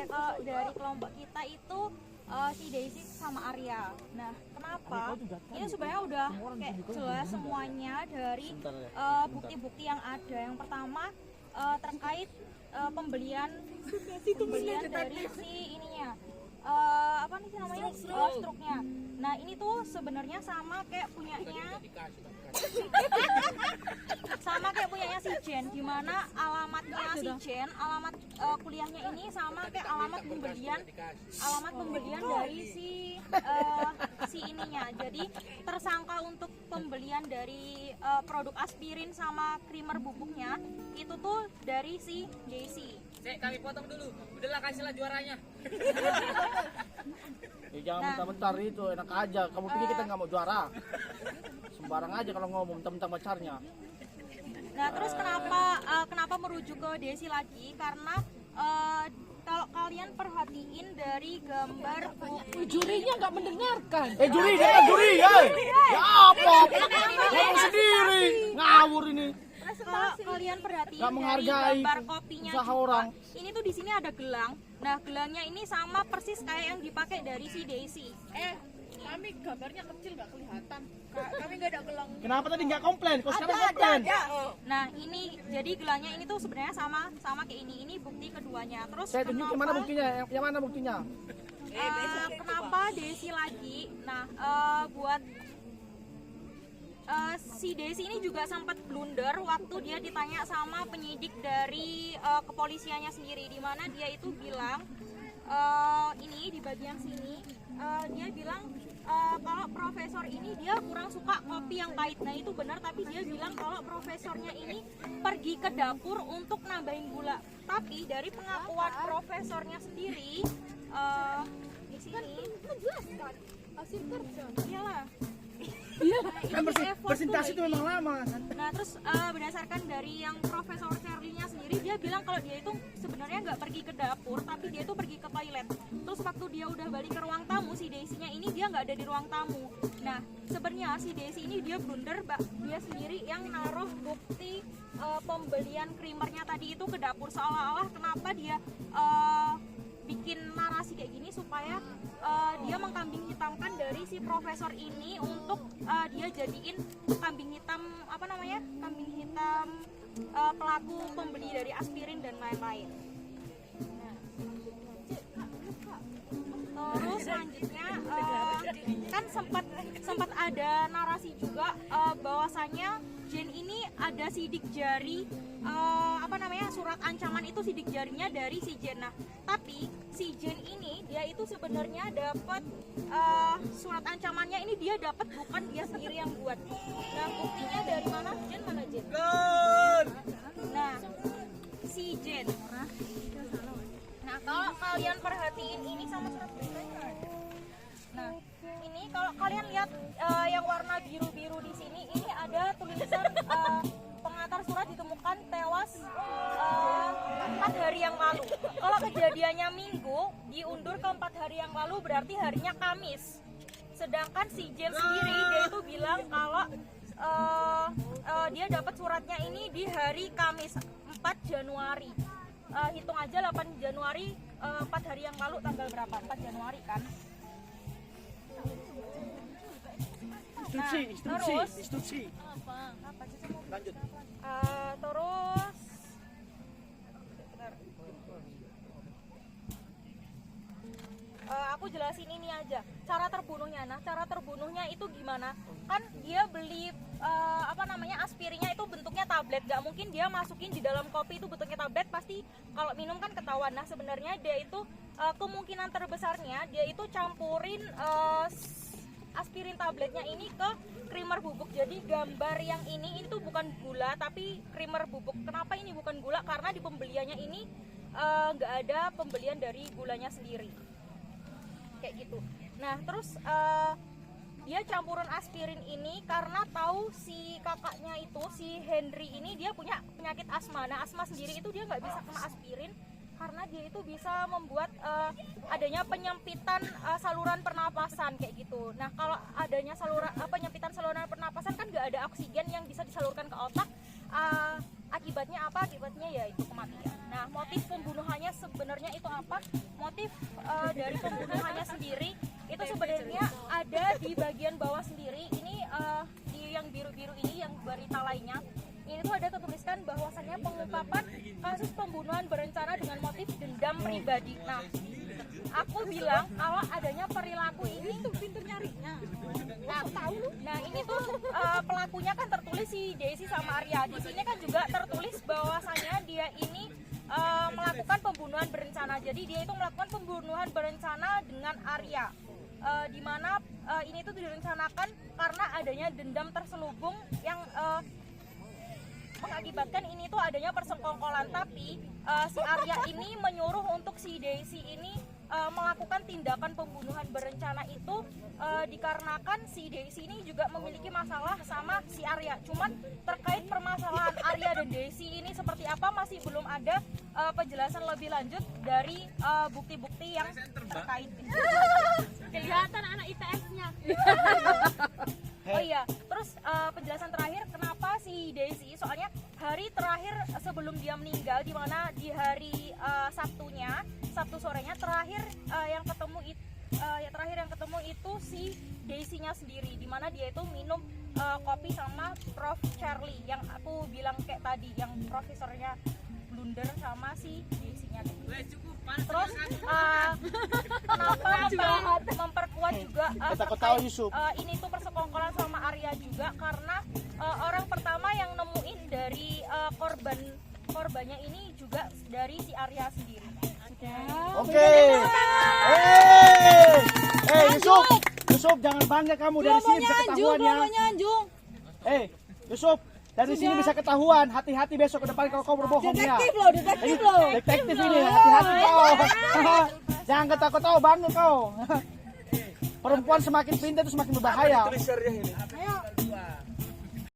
kalau dari kelompok kita itu si Daisy sama Arya. Nah, kenapa? Ini sebenarnya udah kayak jelas semuanya dari bukti-bukti yang ada. Yang pertama terkait pembelian dari si ininya. Apa nih namanya? Struknya. Nah, ini tuh sebenarnya sama kayak punyanya si Jen, di mana alamatnya si Jen, alamat kuliahnya ini sama kayak alamat pembelian dari si ininya. Jadi tersangka untuk pembelian dari produk aspirin sama creamer bubuknya itu tuh dari si Daisy. Kami potong dulu. Udahlah, kasihlah juaranya. Jangan bentar-bentar itu, enak aja. Kamu pikir kita nggak mau juara? Sembarang aja kalau ngomong tentang pacarnya. Nah, terus kenapa merujuk ke Daisy lagi? Karena kalau kalian perhatiin dari gambar jurinya nggak mendengarkan. Juri, ya apa? Ngomong sendiri, ngawur ini. Kalau kalian perhatiin Nggak dari menghargai gambar kopinya usaha juga, orang. ini tuh di sini ada gelang. Nah, gelangnya ini sama persis kayak yang dipakai dari si Daisy. Kami gambarnya kecil nggak kelihatan. Kami nggak ada gelang. Kenapa tadi nggak komplain? Kok sekarang komplain? Nah, ini jadi gelangnya ini tuh sebenarnya sama kayak ini. Ini bukti keduanya. Terus Saya tunjukin mana buktinya? Yang mana buktinya? Kenapa Daisy lagi? Nah, buat si Daisy ini juga sempat blunder waktu dia ditanya sama penyidik dari kepolisiannya sendiri, di mana dia itu bilang ini di bagian sini dia bilang kalau profesor ini dia kurang suka kopi yang pahit. Nah, itu benar, tapi dia bilang kalau profesornya ini pergi ke dapur untuk nambahin gula. Tapi dari pengakuan profesornya sendiri di sini Menjelaskan hasil kerja. iyalah. Kan presentasi itu memang lama. Nah, terus berdasarkan dari yang Profesor Charlie-nya sendiri, dia bilang kalau dia itu sebenarnya nggak pergi ke dapur, tapi dia itu pergi ke toilet. Terus waktu dia udah balik ke ruang tamu, si Daisy-nya ini dia nggak ada di ruang tamu. Nah, sebenarnya si Daisy ini dia blunder, dia sendiri yang naruh bukti pembelian creamernya tadi itu ke dapur, seolah-olah kenapa dia bikin narasi kayak gini supaya dia mengkambing hitamkan dari si profesor ini untuk dia jadiin kambing hitam kambing hitam pelaku pembeli dari aspirin dan lain-lain. Terus selanjutnya kan sempat ada narasi juga bahwasanya Jen ini ada sidik jari surat ancaman itu sidik jarinya dari si Jen. Nah, tapi si Jen ini dia itu sebenarnya dapat surat ancamannya ini dia dapat bukan dia sendiri yang buat. Nah, buktinya dari mana? Jen mana Jen? Nah, si Jen. Nah, kalau kalian perhatiin ini sama surat beritanya. Nah, ini kalau kalian lihat yang warna biru-biru di sini, ini ada tulisan pengantar surat ditemukan tewas 4 hari yang lalu. Kalau kejadiannya Minggu, diundur ke 4 hari yang lalu, berarti harinya Kamis. Sedangkan si Jen sendiri dia itu bilang kalau dia dapat suratnya ini di hari Kamis 4 Januari. Hitung aja 8 Januari, 4 hari yang lalu tanggal berapa? 4 Januari kan? Instruksi. Lanjut. Terus aku jelasin ini aja cara terbunuhnya. Nah, cara terbunuhnya itu gimana? Kan dia beli aspirinnya itu bentuknya tablet, gak mungkin dia masukin di dalam kopi itu bentuknya tablet, pasti kalau minum kan ketahuan. Nah, sebenarnya dia itu kemungkinan terbesarnya dia itu campurin aspirin tabletnya ini ke creamer bubuk. Jadi gambar yang ini itu bukan gula tapi creamer bubuk. Kenapa ini bukan gula? Karena di pembeliannya ini nggak ada pembelian dari gulanya sendiri kayak gitu. Nah, terus dia campuran aspirin ini karena tahu si kakaknya itu, si Henry ini dia punya penyakit asma. Nah, asma sendiri itu dia nggak bisa kena aspirin karena dia itu bisa membuat adanya penyempitan saluran pernapasan kayak gitu. Nah, kalau adanya penyempitan saluran pernapasan kan nggak ada oksigen yang bisa disalurkan ke otak, Akibatnya apa? Akibatnya ya itu kematian. Nah, motif pembunuhannya sebenarnya itu apa? Motif dari pembunuhannya sendiri itu sebenarnya ada di bagian bawah sendiri. Ini di yang biru-biru ini, yang berita lainnya. Ini tuh ada tertuliskan bahwasannya pengungkapan kasus pembunuhan berencana dengan motif dendam pribadi. Nah, aku bilang kalau adanya perilaku ini tuh pintu nyarinya. Nah, ini tuh pelakunya kan tertulis si Daisy sama Arya. Di sini kan juga tertulis bahwasannya dia ini melakukan pembunuhan berencana. Jadi dia itu melakukan pembunuhan berencana dengan Arya. Di mana ini tuh direncanakan karena adanya dendam terselubung yang mengakibatkan ini tuh adanya persekongkolan. Tapi si Arya ini menyuruh untuk si Daisy ini melakukan tindakan pembunuhan berencana itu dikarenakan si Daisy ini juga memiliki masalah sama si Arya. Cuman terkait permasalahan Arya dan Daisy ini seperti apa masih belum ada penjelasan lebih lanjut dari bukti-bukti yang terkait. Kelihatan anak IPS-nya. Oh iya, terus penjelasan terakhir kenapa si Daisy, soalnya hari terakhir sebelum dia meninggal, di mana di hari Sabtu sorenya terakhir yang ketemu itu si Daisy-nya sendiri, di mana dia itu minum kopi sama Prof Charlie yang aku bilang kayak tadi, yang profesornya blunder sama si Daisy-nya. Terus kenapa memperkuat juga ini tuh persekongkolan sama Arya juga karena orang pertama yang nemuin dari korbannya ini juga dari si Arya sendiri. Oke. Yusuf, jangan bangga kamu dari sini bisa ketahuan ya. Yusuf, dari sini bisa ketahuan. Hati-hati besok ke depan kalau kau berbohong ya. Detektif loh. Detektif ini, hati-hati kau. Jangan ketawa-ketawa, bangga kau. Perempuan semakin pintar itu semakin berbahaya. Ayo,